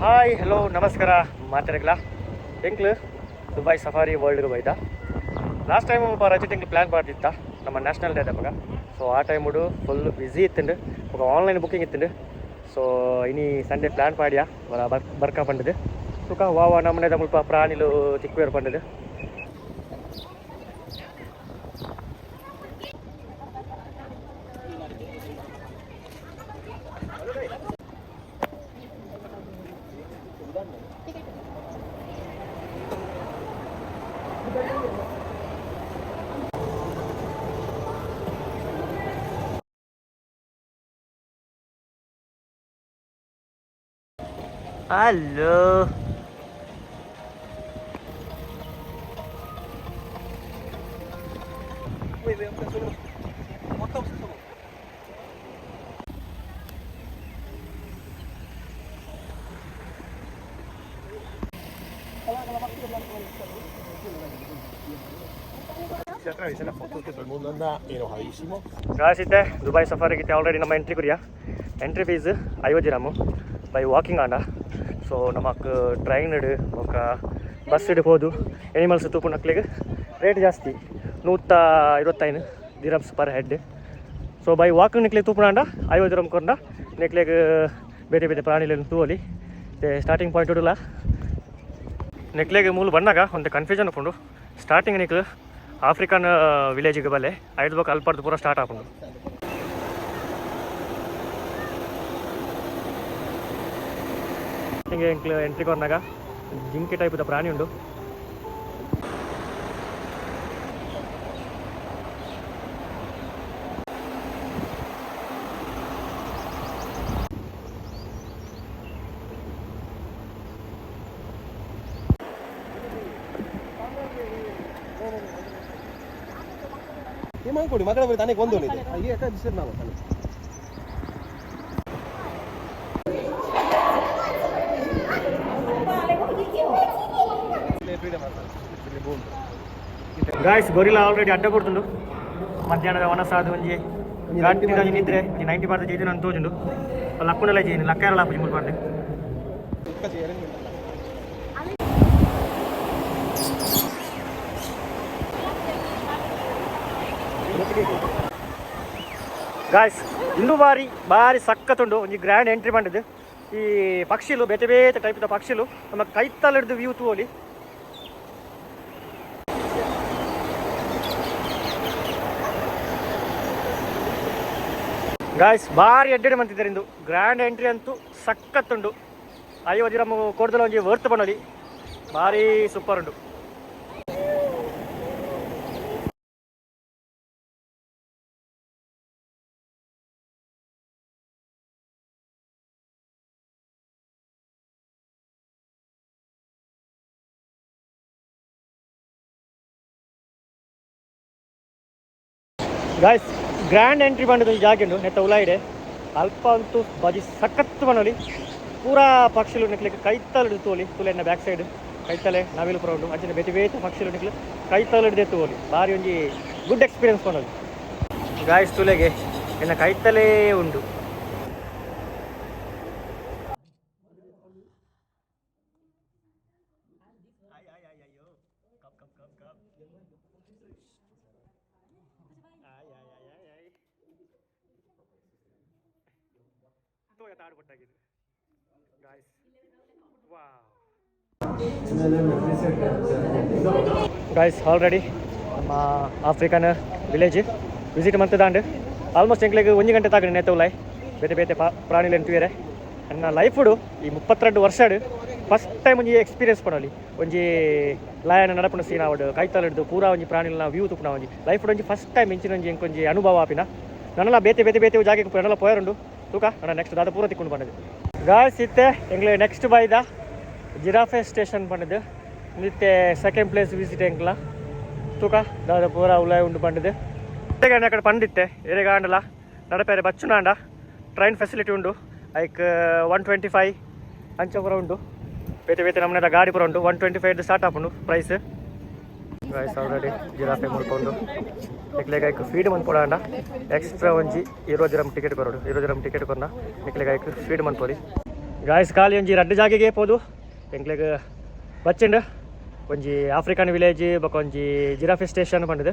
Hi hello ನಮಸ್ಕಾರ ಮಾತಾಡಲ್ಲ ಎಂಕ್ಲು Dubai safari ವರ್ಲ್ಡ್ಗೆ ಹೋಯ್ತಾ ಲಾಸ್ಟ್ ಟೈಮ್ ರಜೆ ತಿಂಗಳು ಪ್ಲ್ಯಾನ್ ಮಾಡ್ತಿತ್ತ ನಮ್ಮ ನ್ಯಾಷನಲ್ ಡೇ ಅದಾಗ ಸೊ ಆ ಟೈಮ್ ಫುಲ್ ಬ್ಯುಸಿ ಇತ್ತಂಡು ఒక ಆನ್ಲೈನ್ ಬುಕ್ಕಿಂಗ್ ಇತ್ತಂಡು ಸೊ ಇನಿ ಸಂಡೇ ಪ್ಲ್ಯಾನ್ ಮಾಡಿಯಾ ಬರ್ಕ ಪಂಡದು ತುಕ ವಾವ ನಮ್ಮನೆ ಮುಲ್ಪ ಪ್ರಾಣಿಲು ತಿಕ್ಕುವೇರು ಪಂಡದು Halo. Si attraversa la foto che todo il mondo anda enojadísimo. Guys, ಇತ್ತೆ ದುಬೈ ಸಫಾರಿಗೆ ಆಲ್ರೆಡಿ ನಮ್ಮ ಎಂಟ್ರಿ ಕುರಿಯಾ entry fees 50 dirham by walking ಆಂಡ ಸೊ ನಮಕ್ ಟ್ರೈನ್ ಇಡು ఒక ಬಸ್ ಇಡು ಹೋದು ಎನಿಮಲ್ಸ್ ತೂಪು ನಕ್ಲಿಗೆ ರೇಟ್ ಜಾಸ್ತಿ 125 dirhams per head so by walking ನಿಕ್ಲೆ ತೂಪುನಾಂಡ 50 ದಿರಮ್ ಕೊಂಡ ನಿಕ್ಲೆಗೆ ಬೇರೆ ಬೇರೆ ಪ್ರಾಣಿಗಳನ್ನು ತೂವಲಿ ಸ್ಟಾರ್ಟಿಂಗ್ ಪಾಯಿಂಟ್ ಇಡಲ್ಲ ನಿಕ್ಲೆಗೆ ಮೂಲ ಬಂದಾಗ ಒಂದು ಕನ್ಫ್ಯೂಷನ್ ಹಾಕೊಂಡು ಸ್ಟಾರ್ಟಿಂಗ್ ನಿಕ್ಲು ಆಫ್ರಿಕನ್ ವಿಲೇಜಿಗೆ ಬಲ್ಲೆ ಐದು ಬೇಕು ಅಲ್ಪರ್ದು ಪೂರ ಸ್ಟಾರ್ಟ್ ಹಾಕೊಂಡು ಹಿಂಗೆ ಎಂಟ್ರಿ ಕೊರ್ನಾಗ ಜಿಂಕೆ ಟೈಪ್ ಪ್ರಾಣಿ ಉಂಟು ಕೊಡಿ ಮಾತಾಡಬೇಕು ತಾನೇ ಗೊಂದೋಲಿದೆ ಅಲ್ಲಿ ಯಾಕೆ ಡಿಸ್ಟರ್ಬ್ ನಾವು ಗಾಯ್ಸ್ ಗೊರಿಲ್ಲ ಆಲ್ರೆಡಿ ಅಡ್ಡ ಕೊಡ್ತುಂಡು ಮಧ್ಯಾಹ್ನದ ವನಸಾದ ಒಂಜಿ ಗಂಟಿನ ನಿದ್ರೆ 90% ಜೈದು ನಾನು ತೋಜುಂಡು ಲಕ್ಕುಂಡಲ್ಲ ಜೈನು ಲಕ್ಕ ಇರಲ್ಲ ಪುಜಿ ಮುಲ್ಪಂಡೆ ಗಾಯ್ಸ್ ಇಂದು ಬಾರಿ ಸಕ್ಕತ್ತುಂಡು ಒಂಜಿ ಗ್ರ್ಯಾಂಡ್ ಎಂಟ್ರಿ ಮಾಡಿದ್ದು ಈ ಪಕ್ಷಿಲು ಬೇತೆ ಬೇತೆ ಟೈಪ್ ಪಕ್ಷಿಲು ನಮ್ಮ ಕೈತಲ್ಲಿ ಹಿಡಿದು ವ್ಯೂ ತೋಲಿ ಗಾಯ್ಸ್ ಭಾರಿ ಅಡ್ಡಾಡಿ ಬಂತಿದ್ದಾರೆ ಇಂದು ಗ್ರ್ಯಾಂಡ್ ಎಂಟ್ರಿ ಅಂತೂ ಸಕ್ಕತ್ತುಂಡು 50 ದಿರಮ್ ಕೊಡ್ದಲ್ಲ ಒಂಜಿ ವರ್ತ್ ಬಣ್ಣಲಿ ಭಾರಿ ಸೂಪರ್ ಉಂಡು ಗಾಯ್ಸ್ ಗ್ರ್ಯಾಂಡ್ ಎಂಟ್ರಿ ಬಂದದ್ದು ಈ ಜಾಗೆಂಡು ನೆತ್ತ ಉಲಾಯಿಡೆ ಅಲ್ಪ ಅಂತೂ ಬಜಿ ಸಖತ್ತು ಬನ್ನೋಲಿ ಪೂರಾ ಪಕ್ಷಿಲು ನಿಕ್ಲಿಕ್ಕೆ ಕೈತಲು ಹಿಡಿದು ತೋಲಿ ತುಲೆನ್ನ ಬ್ಯಾಕ್ ಸೈಡ್ ಕೈತಲೆ ನಾವಿಲು ಪುರ ಉಂಟು ಅಂಚಿನ ಬೇತೆ ಬೇತೆ ಪಕ್ಷಿಲು ನಿಕ್ಲಿ ಕೈತಲು ಹಿಡಿದು ತೋಲಿ ಭಾರಿ ಒಂಜಿ ಗುಡ್ ಎಕ್ಸ್ಪೀರಿಯನ್ಸ್ ಬನ್ನೋಲಿ ಗಾಯ್ಸ್ ತುಲೆಗೆ ಎನ್ನ ಕೈತಲೇ ಉಂಡು ಗಾಯ್ಸ್ ಆಲ್ರೆಡಿ ನಮ್ಮ ಆಫ್ರಿಕನ್ ವಿಲೇಜ್ ವಿಸಿಟ್ ಮಂತದಾಂಡು ಆಲ್ಮೋಸ್ಟ್ ಎಂಕ್ಲೆಗೆ 1 ಗಂಟೆ ತಾಗಡಿ ನೇತವುಲಾಯ್ ಬೇತೆ ಬೇತೆ ಪ್ರಾಣಿಲು ಎಂತಿದ್ದಾರೆ ನನ್ನ ಲೈಫುಡು ಈ 32 ವರ್ಷ ಫಸ್ಟ್ ಟೈಮ್ ಒಂಜಿ ಎಕ್ಸ್ಪೀರಿಯನ್ಸ್ ಪಡೋಲಿ ಒಂಜಿ ಲಯನ ನಡಪುನ ಸೀನ್ ಆವಡು ಕೈತಲು ಹಿಡಿದು ಪೂರಾ ಒಂಜಿ ಪ್ರಾಣಿಲ ವ್ಯೂ ತುಪ್ಪುನ ಒಂಜಿ ಲೈಫುಡು ಒಂಜಿ ಫಸ್ಟ್ ಟೈಮ್ ಇಂಚಿನ ಒಂಜಿ ಎಂಕೊಂಜಿ ಅನುಭವ ಆಪಿನ ನನ್ನೆಲ್ಲ ಬೇತೆ ಬೇತೆ ಬೇತೆ ಜಾಗಕ್ಕೆ ನನ್ನೆಲ್ಲ ಪೋಯರುಂಡು ತೂಕ ನನ್ನ ನೆಕ್ಸ್ಟ್ ದಾದ ಪೂರ ತಿಕ್ಕೊಂಡು ಬಂದಿದ್ದು ಗಾಯ್ಸ್ ಇತ್ತೆ ಎಂಗ್ಲೆ ನೆಕ್ಸ್ಟ್ ಬೈದ ಜಿರಾಫೆ ಸ್ಟೇಷನ್ ಬಂದಿದ್ದು ನಿತ್ತೆ ಸೆಕೆಂಡ್ ಪ್ಲೇಸ್ ವಿಸಿಟ್ ಎಂಕ್ಲ ತೂಕ ದಾದ ಪೂರ ಉಲಾಯ್ ಉಂಡು ಬಂದಿದ್ದು ಎರೆಗಾಂಡ ಅక్కడ ಪಂಡಿತ್ತೆ ಎರೆಗಾಂಡಲ ನಡಪೇರೆ ಬಚ್ಚುನಾಂಡ ಟ್ರೈನ್ ಫೆಸಿಲಿಟಿ ಉಂಡು ಲೈಕ್ 125 ಅಂಚ ಪೂರ ಉಂಡು ಬೇತೆ ಬೇತೆ ನಮ್ಮನೆದ ಗಾಡಿ ಪೂರ ಉಂಟು 125 ಸ್ಟಾರ್ಟ್ ಆಪುಂಡು ಪ್ರೈಸ್ ಗಾಯ್ಸ್ ಆಲ್ರೆಡಿ ಜಿರಾಫೆ ಮುಳ್ಕೊಂಡು ನಿಕ್ಲೆಗಾಯ್ಕು ಫೀಡ್ ಮನ್ಪೊಡಾಂಡ ಎಕ್ಸ್ಟ್ರಾ ಒಂಜಿ 20 ದಿರಮ್ ಟಿಕೆಟ್ ಕೊರೋಡು 20 ದಿರಮ್ ಟಿಕೆಟ್ ಕೊನ್ನ ನಿಕ್ಲೆಗಾಯ್ಕು ಫೀಡ್ ಮನ್ಪೊಲಿ ಗಾಯ್ಸ್ ಖಾಲಿ ಒಂಜಿ ರಡ್ಡು ಜಾಗೆಗೆ ಪೋದು ಎಂಕ್ಲೆಗ್ ಬಚ್ಚಂಡು ಒಂಜಿ ಆಫ್ರಿಕನ್ ವಿಲೇಜ್ ಬೊಕ ಒಂಜಿ ಜಿರಾಫೆ ಸ್ಟೇಷನ್ ಪಂಡದು